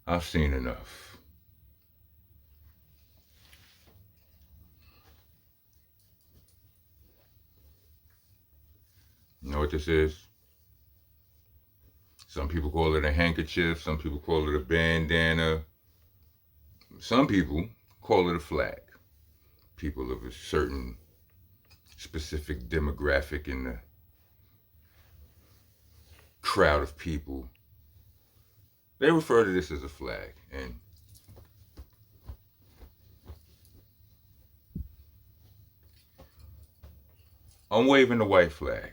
I've seen enough. You know what this is? Some people call it a handkerchief. Some people call it a bandana. Some people call it a flag. People of a certain specific demographic in the crowd of people, they refer to this as a flag. And I'm waving the white flag.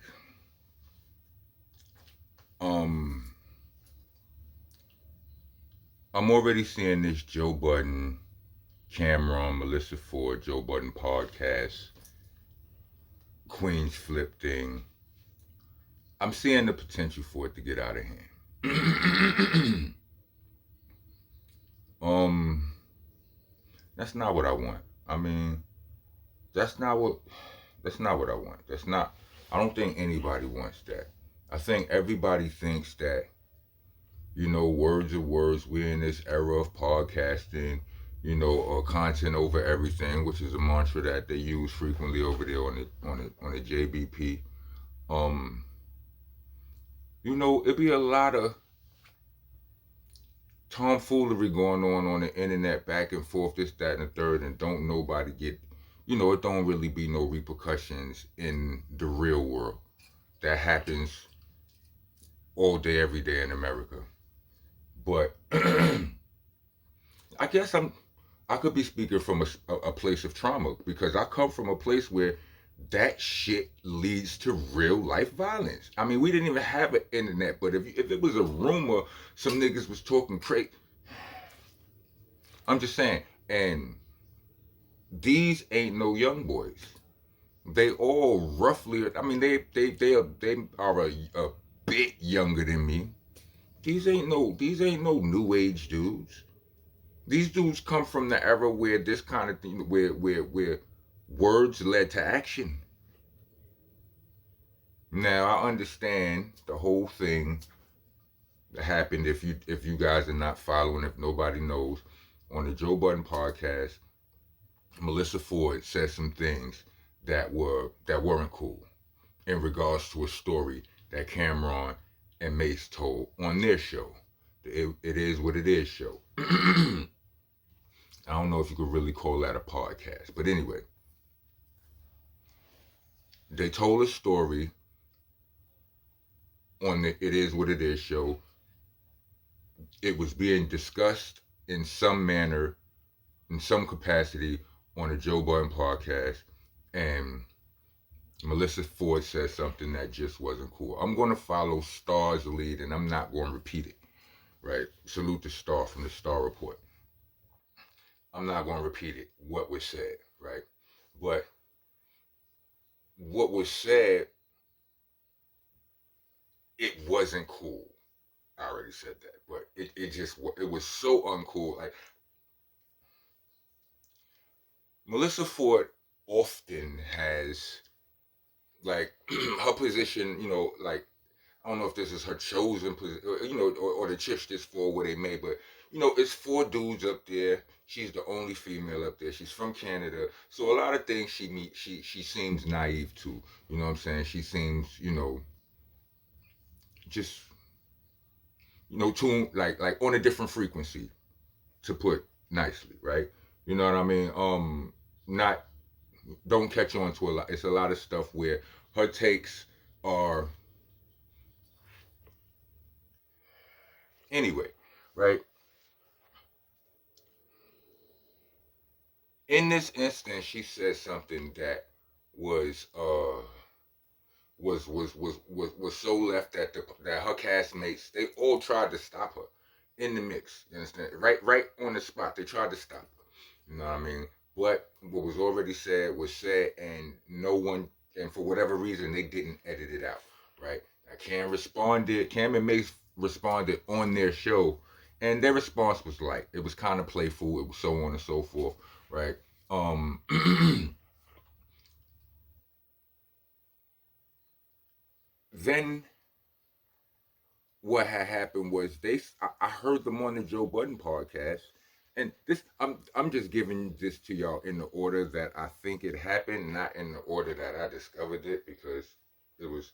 Um, I'm already seeing this Joe Budden, Camron, Melyssa Ford, Joe Budden podcast, Queens Flip thing. I'm seeing the potential for it to get out of hand. um, that's not what I want. I mean, that's not what that's not what I want. That's not I don't think anybody wants that. I think everybody thinks that, words are words. We're in this era of podcasting, content over everything, which is a mantra that they use frequently over there on the JBP. Um, it'd be a lot of tomfoolery going on the internet, back and forth, this, that, and the third, and don't nobody get, it don't really be no repercussions in the real world that happens all day, every day in America. But I guess I could be speaking from a place of trauma, because I come from a place where that shit leads to real life violence. I mean, we didn't even have an internet, but if it was a rumor, some niggas was talking crazy. I'm just saying, and these ain't no young boys. They all roughly. I mean, they are a bit younger than me. These ain't no new age dudes. These dudes come from the era where this kind of thing, where words led to action. Now I understand the whole thing that happened. If you guys are not following, if nobody knows, on the Joe Budden podcast, Melyssa Ford said some things that weren't cool in regards to a story that Camron and Mace told on their show. It is what it is show. I don't know if you could really call that a podcast, but anyway, they told a story on the It Is What It Is show. It was being discussed in some manner, in some capacity, on the Joe Budden podcast, and Melyssa Ford said something that just wasn't cool. I'm going to follow Star's lead, and I'm not going to repeat it, right? Salute to Star from the Star Report. I'm not going to repeat it, what was said, right? But what was said, it wasn't cool. I already said that, but it was so uncool. Like, Melyssa Ford often has, like, her position, like, I don't know if this is her chosen position, or the chips this for what they made, but it's four dudes up there. She's the only female up there. She's from Canada, so a lot of things she seems naive to. You know what I'm saying? She seems, just tuned like on a different frequency, to put nicely, right? You know what I mean? Not don't catch on to a lot. It's a lot of stuff where her takes are anyway, right? In this instance, she said something that was was so left that her castmates, they all tried to stop her in the mix. You understand? Right on the spot, they tried to stop her. You know what I mean? But what was already said was said, and no one, and for whatever reason, they didn't edit it out. Right? Now, Cam and Mace responded on their show, and their response was like, it was kind of playful. It was so on and so forth. Right? Um, then what had happened was I heard them on the Joe Budden podcast, and this I'm just giving this to y'all in the order that I think it happened, not in the order that I discovered it, because it was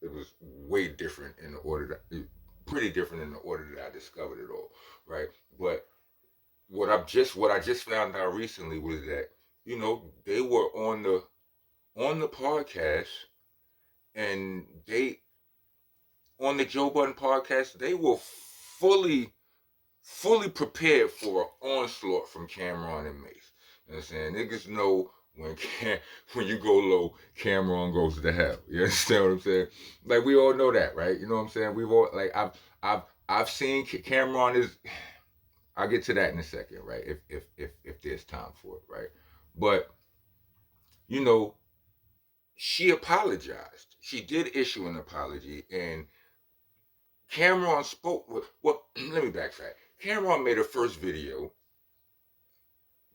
it was way different in the order that pretty different in the order that I discovered it all, right? But what I just found out recently was that they were on the podcast, and they on the Joe Budden podcast, they were fully prepared for an onslaught from Camron and Mace. You know what I'm saying? Niggas know when you go low, Camron goes to hell. You understand what I'm saying? Like, we all know that, right? You know what I'm saying? We've all, like, I've seen Camron is. I'll get to that in a second, right? If there's time for it, right? But you know, she apologized. She did issue an apology, and Camron spoke. Well, let me backtrack. Camron made her first video.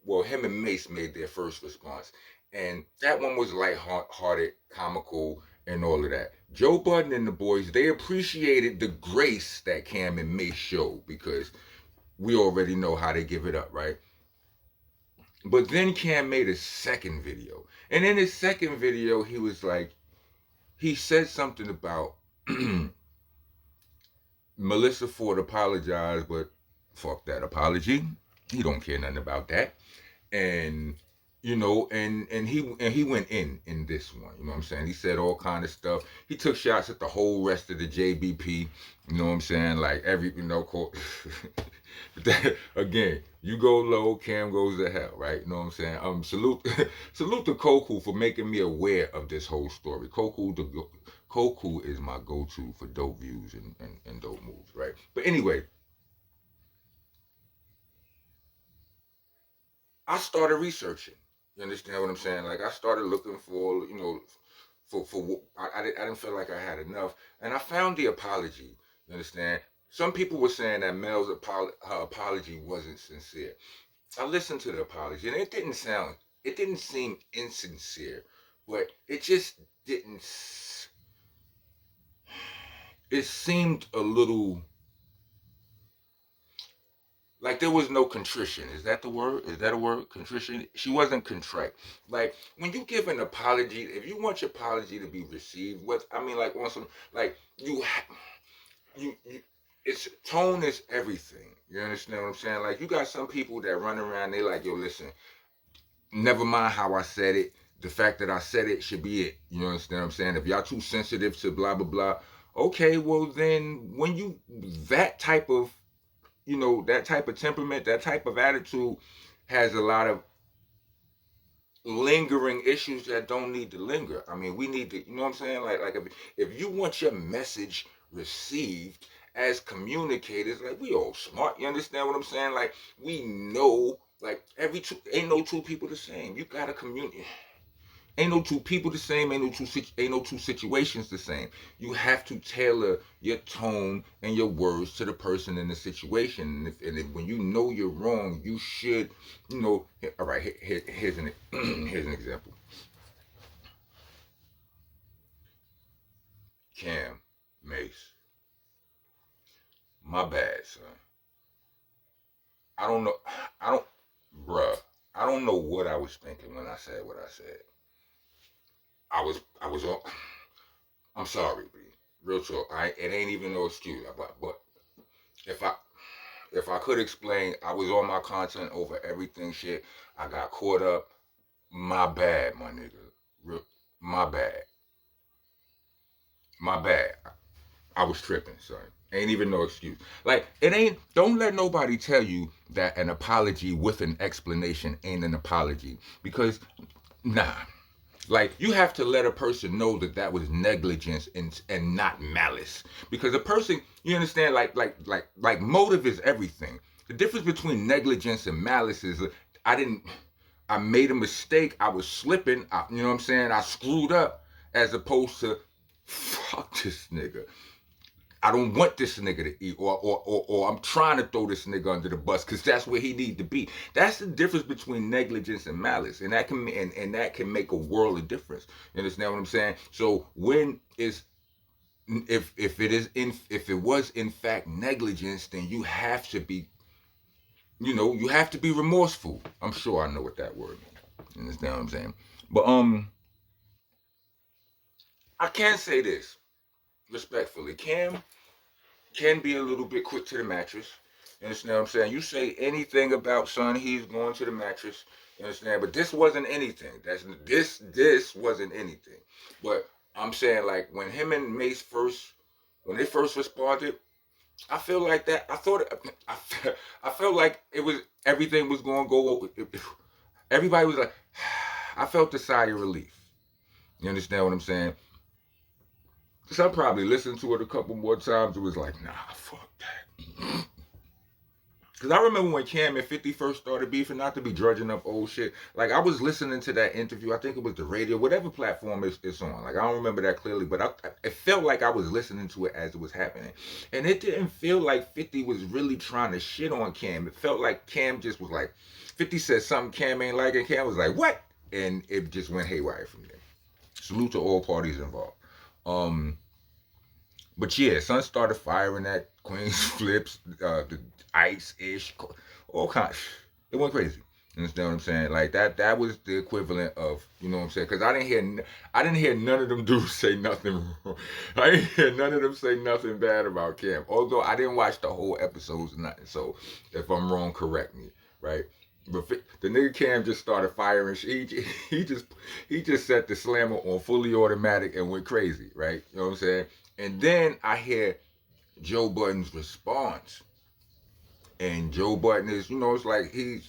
Well, him and Mace made their first response, and that one was light-hearted, comical, and all of that. Joe Budden and the boys, they appreciated the grace that Cam and Mace showed, because we already know how they give it up, right? But then Cam made a second video, and in his second video, he was like, he said something about Melyssa Ford apologized, but fuck that apology. He don't care nothing about that. And he went in this one. You know what I'm saying? He said all kind of stuff. He took shots at the whole rest of the JBP. You know what I'm saying? Like again, you go low, Cam goes to hell, right? You know what I'm saying? Salute to Koku for making me aware of this whole story. Koku is my go-to for dope views and dope moves, right? But anyway, I started researching. You understand what I'm saying? Like, I started looking for, I didn't feel like I had enough, and I found the apology. You understand? Some people were saying that Mel's her apology wasn't sincere. I listened to the apology, and it didn't seem insincere, but it just didn't. It seemed a little like there was no contrition. Is that the word? Is that a word? Contrition? She wasn't contrite. Like, when you give an apology, if you want your apology to be received, like on some, like, you it's tone is everything. You understand what I'm saying? Like, you got some people that run around, they like, yo, listen, never mind how I said it. The fact that I said it should be it. You understand what I'm saying? If y'all too sensitive to blah blah blah, okay, well then when you that type of temperament, that type of attitude has a lot of lingering issues that don't need to linger. I mean, we need to, you know what I'm saying? Like if you want your message received as communicators, like, we all smart. You understand what I'm saying? Like, we know, like, ain't no two people the same. You gotta communicate. Ain't no two people the same. Ain't no two situations the same. You have to tailor your tone and your words to the person in the situation. And if when you know you're wrong, you should, All right, here's an here's an example. Cam, Mace, my bad, son. I don't know. I don't, bruh. I don't know what I was thinking when I said what I said. I was all. I'm sorry, B. Real talk. It ain't even no excuse. But if I if I could explain, I was on my content over everything. Shit, I got caught up. My bad, my nigga. Real, my bad. My bad. I was tripping, son. Ain't even no excuse. Like, it ain't. Don't let nobody tell you that an apology with an explanation ain't an apology, because nah. Like, you have to let a person know that that was negligence and not malice, because a person, you understand, like motive is everything. The difference between negligence and malice is, I made a mistake, I was slipping, you know what I'm saying, I screwed up, as opposed to, fuck this nigga, I don't want this nigga to eat, or I'm trying to throw this nigga under the bus because that's where he need to be. That's the difference between negligence and malice, and that can make a world of difference. You understand what I'm saying? So when is if it was in fact negligence, then you have to be, you have to be remorseful. I'm sure I know what that word means. You understand what I'm saying? But I can say this respectfully. Cam can be a little bit quick to the mattress. You understand what I'm saying? You say anything about son, he's going to the mattress. You understand? But this wasn't anything. This wasn't anything. But I'm saying, like, when him and Mace when they first responded, I feel like that. I felt like it was everything was going to go. Everybody was like, I felt a sigh of relief. You understand what I'm saying? So I probably listened to it a couple more times. It was like, nah, fuck that. Because I remember when Cam and 50 first started beefing, not to be drudging up old shit. Like, I was listening to that interview. I think it was the radio, whatever platform it's on. Like, I don't remember that clearly, but it felt like I was listening to it as it was happening. And it didn't feel like 50 was really trying to shit on Cam. It felt like Cam just was like, 50 said something Cam ain't like, and Cam was like, what? And it just went haywire from there. Salute to all parties involved. But yeah, son started firing at Queen's flips, the ice ish, all kinds. It went crazy. You understand what I'm saying? Like that was the equivalent of, you know what I'm saying? Because I didn't hear none of them dudes say nothing wrong. I didn't hear none of them say nothing bad about Cam. Although I didn't watch the whole episodes or nothing. So if I'm wrong, correct me, right? But the nigga Cam just started firing. He just set the slammer on fully automatic and went crazy, right? You know what I'm saying? And then I hear Joe Budden's response, and Joe Budden is, it's like he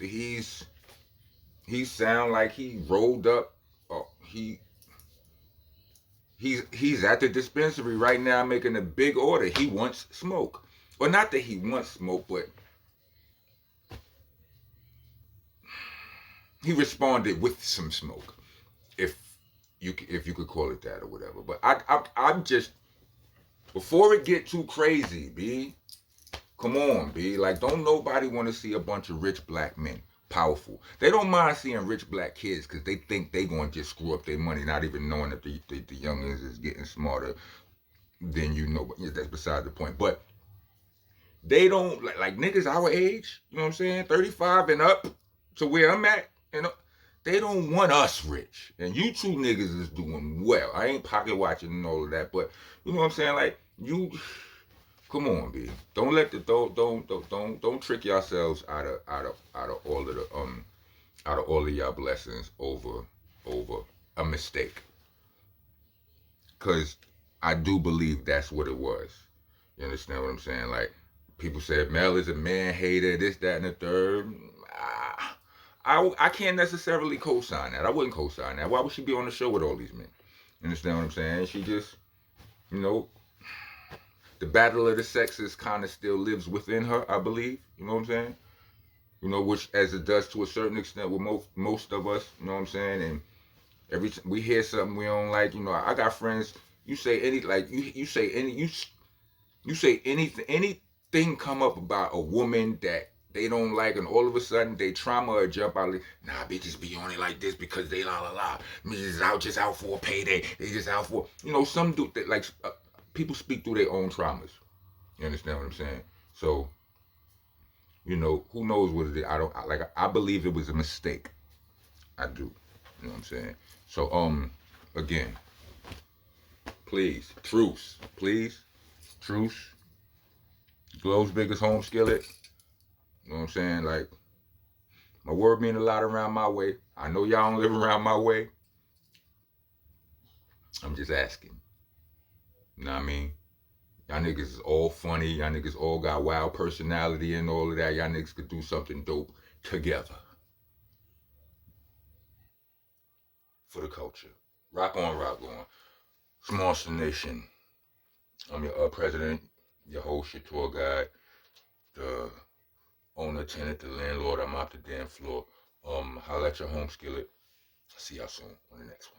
sound like he rolled up. He's at the dispensary right now making a big order. He wants smoke. Well, not that he wants smoke, but he responded with some smoke, if you could call it that or whatever. But I'm just, before it get too crazy, B. Come on, B. Like, don't nobody want to see a bunch of rich black men powerful. They don't mind seeing rich black kids because they think they going to just screw up their money, not even knowing that the youngins is getting smarter than you know. But that's beside the point. But they don't, like niggas our age, you know what I'm saying? 35 and up to where I'm at, they don't want us rich. And you two niggas is doing well. I ain't pocket watching and all of that, but you know what I'm saying? Like, you, come on, B. Don't let the don't trick yourselves out of all of the out of all of y'all blessings over a mistake. Cause I do believe that's what it was. You understand what I'm saying? Like, people said Mel is a man hater, this, that, and the third. I can't necessarily co-sign that. I wouldn't co-sign that. Why would she be on the show with all these men? You understand what I'm saying? She just, the battle of the sexes kind of still lives within her, I believe. You know what I'm saying? Which as it does to a certain extent with most of us. You know what I'm saying? And every time we hear something we don't like, I got friends. You say anything come up about a woman that they don't like, and all of a sudden they trauma or jump out like, nah, bitches be on it like this because they la la la. Bitches just out for a payday. They just out for, some do that, like, people speak through their own traumas. You understand what I'm saying? So, who knows what it is? I believe it was a mistake. I do. You know what I'm saying? So, again, please, truce. Please, truce. Globe's biggest home skillet. You know what I'm saying? Like, my word mean a lot around my way. I know y'all don't live around my way. I'm just asking. You know what I mean? Y'all niggas is all funny. Y'all niggas all got wild personality and all of that. Y'all niggas could do something dope together. For the culture. Rock on, rock on. Small Nation. I'm your president, your host, your tour guide, the owner, tenant, the landlord. I'm off the damn floor. Holla at your home skillet. See y'all soon on the next one.